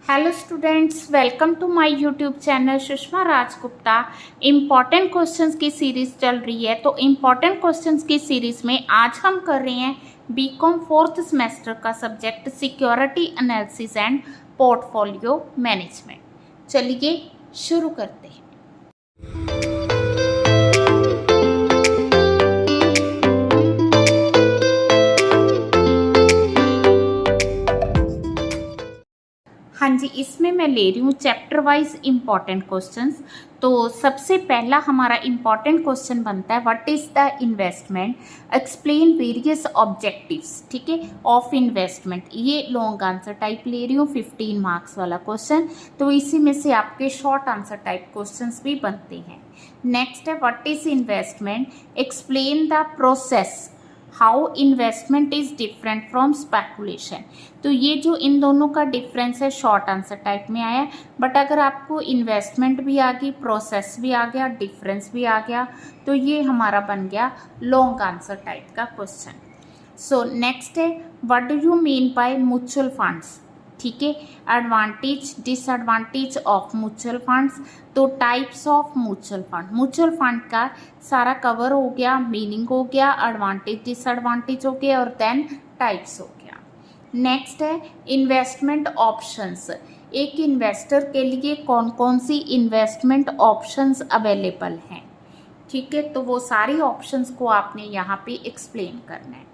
Hello students, welcome to my YouTube channel Sushma Rajgupta. Important questions की series चल रही है। तो इम्पॉर्टेंट क्वेश्चंस की सीरीज में आज हम कर रहे हैं बीकॉम फोर्थ सेमेस्टर का subject security analysis and portfolio management. चलिए शुरू करते हैं। हाँ जी, इसमें मैं ले रही हूँ चैप्टर वाइज इम्पॉर्टेंट क्वेश्चंस। तो सबसे पहला हमारा इम्पॉर्टेंट क्वेश्चन बनता है what is the investment, explain various objectives, ठीक है, ऑफ इन्वेस्टमेंट। ये लॉन्ग आंसर टाइप ले रही हूँ, 15 मार्क्स वाला क्वेश्चन। तो इसी में से आपके शॉर्ट आंसर टाइप क्वेश्चंस भी बनते हैं। नेक्स्ट है what is investment, explain the process how investment is different from speculation. तो ये जो इन दोनों का डिफरेंस है शॉर्ट आंसर टाइप में आया। बट अगर आपको इन्वेस्टमेंट भी आ गई, प्रोसेस भी आ गया, डिफरेंस भी आ गया, तो ये हमारा बन गया लॉन्ग आंसर टाइप का क्वेश्चन। सो नेक्स्ट है what do you mean by mutual funds, ठीक है, advantage disadvantage of mutual funds. तो types of mutual fund, mutual fund का सारा कवर हो गया, मीनिंग हो गया, एडवांटेज डिसएडवांटेज हो गया और देन टाइप्स हो गया। नेक्स्ट है इन्वेस्टमेंट ऑप्शंस। एक इन्वेस्टर के लिए कौन कौन सी इन्वेस्टमेंट ऑप्शंस अवेलेबल हैं, ठीक है, तो वो सारी ऑप्शंस को आपने यहाँ पे एक्सप्लेन करना है।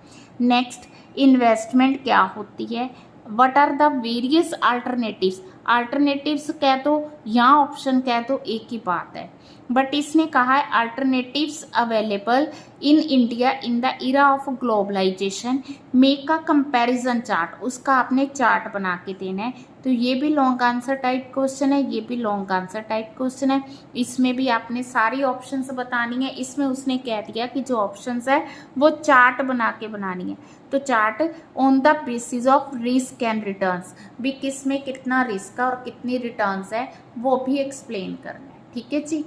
नेक्स्ट इन्वेस्टमेंट क्या होती है, what are the various alternatives. Alternatives कह दो या ऑप्शन कह दो, एक ही बात है। बट इसने कहा है alternatives available in India in the era of globalisation, make a comparison chart. उसका आपने चार्ट बना के देना है। तो ये भी लॉन्ग आंसर टाइप क्वेश्चन है, ये भी लॉन्ग आंसर टाइप क्वेश्चन है। इसमें भी आपने सारी ऑप्शंस बतानी है। इसमें उसने कह दिया कि जो ऑप्शंस है वो चार्ट बना के बनानी है। तो chart on the basis of risk and returns, भी किस में कितना रिस्क है और कितनी रिटर्न्स है वो भी एक्सप्लेन करना है, ठीक है जी।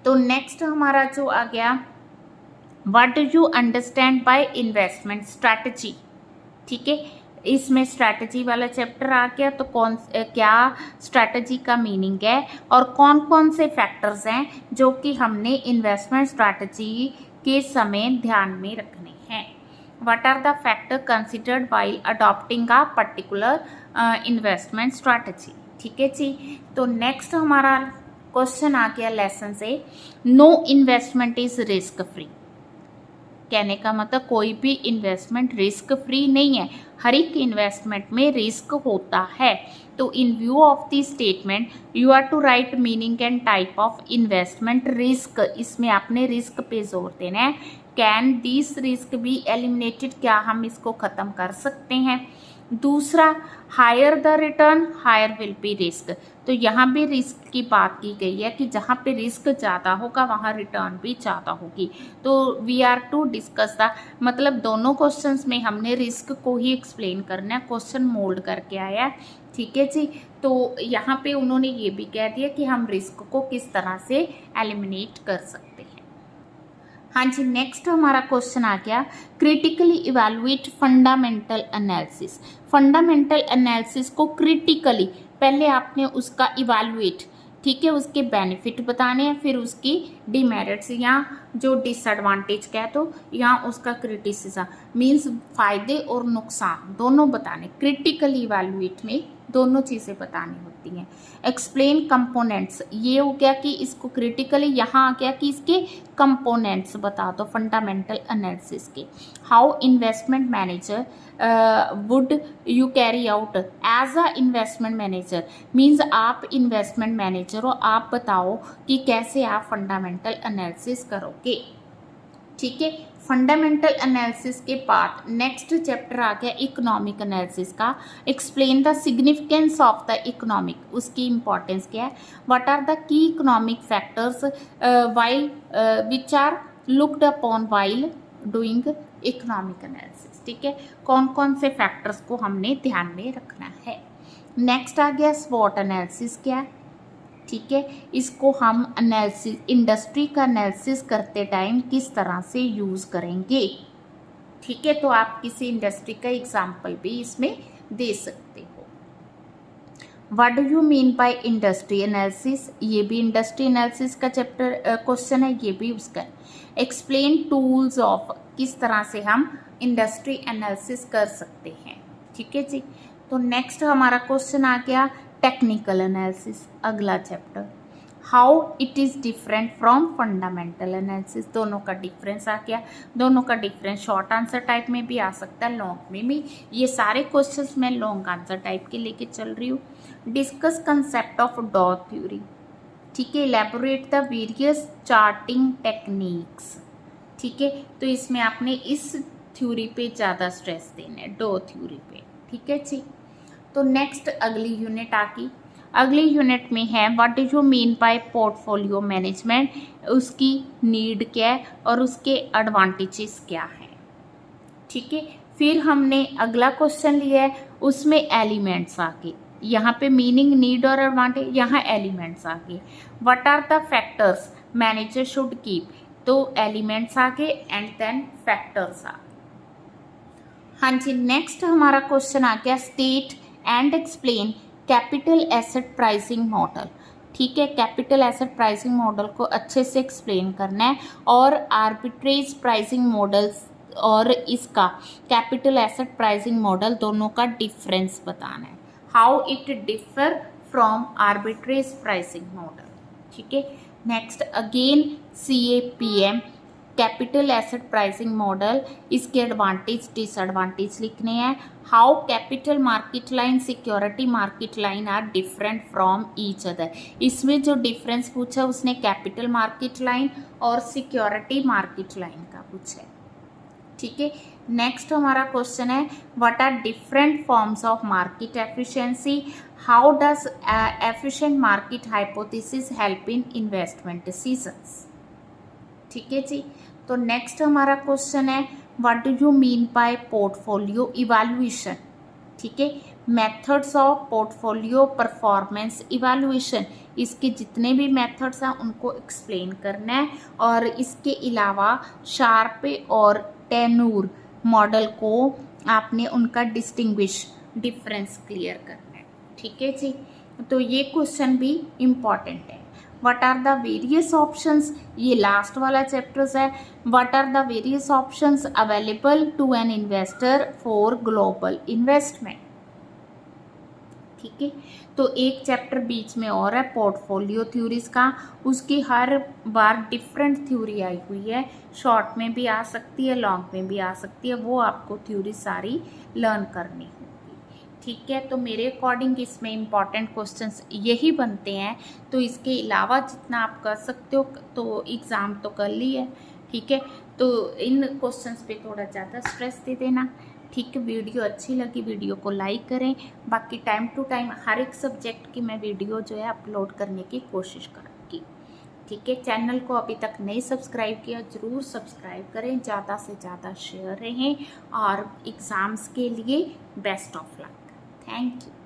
तो नेक्स्ट हमारा जो आ गया what do you understand by investment strategy, ठीक है, इसमें स्ट्रैटेजी वाला चैप्टर आ गया। तो क्या स्ट्रैटेजी का मीनिंग है और कौन कौन से फैक्टर्स हैं जो कि हमने इन्वेस्टमेंट स्ट्रैटेजी के समय ध्यान में रखने हैं। What are the factor considered while adopting a particular investment strategy, ठीक है जी। तो नेक्स्ट हमारा क्वेश्चन आ गया लेसन से, no investment is risk free. कहने का मतलब कोई भी इन्वेस्टमेंट रिस्क फ्री नहीं है, हर एक इन्वेस्टमेंट में रिस्क होता है। तो in view of the statement you are to write meaning and type of investment risk. इसमें आपने रिस्क पे जोर देना है। Can this risk be eliminated, क्या हम इसको ख़त्म कर सकते हैं। दूसरा higher the return higher will be risk. तो यहाँ भी रिस्क की बात की गई है कि जहाँ पे रिस्क ज़्यादा होगा वहाँ रिटर्न भी ज़्यादा होगी। तो we are to discuss the, मतलब दोनों क्वेश्चंस में हमने रिस्क को ही एक्सप्लेन करना है, क्वेश्चन मोल्ड करके आया है, ठीक है जी। तो यहाँ पे उन्होंने ये भी कह दिया कि हम रिस्क को किस तरह से एलिमिनेट कर सकते हैं। हाँ जी, नेक्स्ट हमारा क्वेश्चन आ गया critically evaluate fundamental analysis. Fundamental analysis को क्रिटिकली पहले आपने उसका इवैल्यूएट, ठीक है, उसके बेनिफिट बताने हैं, फिर उसकी डिमेरिट्स या जो डिसएडवांटेज कह दो या उसका क्रिटिसिज्म, मींस फायदे और नुकसान दोनों बताने। क्रिटिकली इवैल्यूएट में दोनों चीज़ें बतानी होती हैं। एक्सप्लेन कंपोनेंट्स, ये हो गया कि इसको क्रिटिकली, यहाँ आ गया कि इसके कंपोनेंट्स बता दो फंडामेंटल एनालिसिस के। How investment manager would you carry out as a investment manager, means आप इन्वेस्टमेंट मैनेजर हो, आप बताओ कि कैसे आप फंडामेंटल एनालिसिस करोगे, ठीक है। फंडामेंटल एनालिसिस के बाद नेक्स्ट चैप्टर आ गया इकोनॉमिक एनालिसिस का। Explain the significance of the economic, उसकी इंपॉर्टेंस क्या है। What are the key economic factors while which are looked upon while doing economic analysis, ठीक है, कौन कौन से फैक्टर्स को हमने ध्यान में रखना है। नेक्स्ट आ गया स्वॉट एनालिसिस क्या है, ठीक है, इसको हम एनालिसिस, इंडस्ट्री का एनालिसिस करते टाइम किस तरह से यूज़ करेंगे, ठीक है। तो आप किसी इंडस्ट्री का एग्जाम्पल भी इसमें दे सकते हो। What do you mean by industry analysis, ये भी इंडस्ट्री एनालिसिस का चैप्टर क्वेश्चन है, ये भी उसका। एक्सप्लेन टूल्स ऑफ, किस तरह से हम इंडस्ट्री एनालिसिस कर सकते हैं, ठीक है जी। तो नेक्स्ट हमारा क्वेश्चन आ गया टेक्निकल एनालिसिस, अगला chapter. How it is different from fundamental analysis, दोनों का डिफरेंस आ गया। दोनों का डिफरेंस शॉर्ट आंसर टाइप में भी आ सकता है, लॉन्ग में भी। ये सारे क्वेश्चंस मैं लॉन्ग आंसर टाइप के लेके चल रही हूँ। Discuss concept of dot theory, ठीक है। Elaborate the various charting techniques, ठीक है। तो इसमें आपने इस थ्योरी पे ज़्यादा स्ट्रेस देना है, डॉ थ्योरी पे, ठीक है जी। तो नेक्स्ट अगली यूनिट आ गई। अगली यूनिट में है what do you mean bye portfolio management, उसकी नीड क्या है और उसके एडवांटेजेस क्या हैं, ठीक है। फिर हमने अगला क्वेश्चन लिया है, उसमें एलिमेंट्स आ गए। यहाँ पे मीनिंग, नीड और एडवांटेज, यहाँ एलिमेंट्स आ गए। What are the factors manager should keep, तो एलिमेंट्स आ गए एंड देन फैक्टर्स आ गए। हाँ जी, नेक्स्ट हमारा क्वेश्चन आ गया state and explain capital asset pricing model, ठीक है। कैपिटल एसेट प्राइसिंग मॉडल को अच्छे से एक्सप्लेन करना है और आर्बिट्रेज प्राइसिंग मॉडल्स और इसका कैपिटल एसेट प्राइसिंग मॉडल दोनों का डिफरेंस बताना है। How it differ from arbitrage pricing model, ठीक है। Next again CAPM capital asset pricing model, इसके एडवांटेज डिसएडवांटेज लिखने हैं। How capital market line security market line are different from each other, इसमें जो डिफरेंस पूछा उसने कैपिटल मार्केट लाइन और सिक्योरिटी मार्केट लाइन का पूछा है, ठीक है। नेक्स्ट हमारा क्वेश्चन है what are different forms of market efficiency, how does efficient market hypothesis help in investment decisions, ठीक है जी। तो नेक्स्ट हमारा क्वेश्चन है what do you mean bye portfolio evaluation, ठीक है। Methods of portfolio performance evaluation, इसके जितने भी मेथड्स हैं उनको एक्सप्लेन करना है और इसके अलावा शार्पे और टेनूर मॉडल को आपने उनका डिस्टिंग्विश डिफरेंस क्लियर करना है, ठीक है जी। तो ये क्वेश्चन भी इम्पॉर्टेंट है। What are the various options, ये लास्ट वाला चैप्टर्स है। What are the various options available to an investor for global investment, ठीक है। तो एक चैप्टर बीच में और है पोर्टफोलियो थ्योरीज का, उसकी हर बार डिफरेंट थ्योरी आई हुई है, शॉर्ट में भी आ सकती है, लॉन्ग में भी आ सकती है, वो आपको थ्योरी सारी लर्न करनी होगी, ठीक है। तो मेरे अकॉर्डिंग इसमें इम्पॉर्टेंट क्वेश्चंस यही बनते हैं। तो इसके अलावा जितना आप कर सकते हो तो एग्ज़ाम तो कर ली है, ठीक है। तो इन क्वेश्चंस पे थोड़ा ज़्यादा स्ट्रेस दे देना, ठीक है। वीडियो अच्छी लगी वीडियो को लाइक करें, बाकी टाइम टू टाइम हर एक सब्जेक्ट की मैं वीडियो जो है अपलोड करने की कोशिश करूँगी, ठीक है। चैनल को अभी तक नहीं सब्सक्राइब किया ज़रूर सब्सक्राइब करें, ज़्यादा से ज़्यादा शेयर रहें और एग्ज़ाम्स के लिए best of luck. Thank you.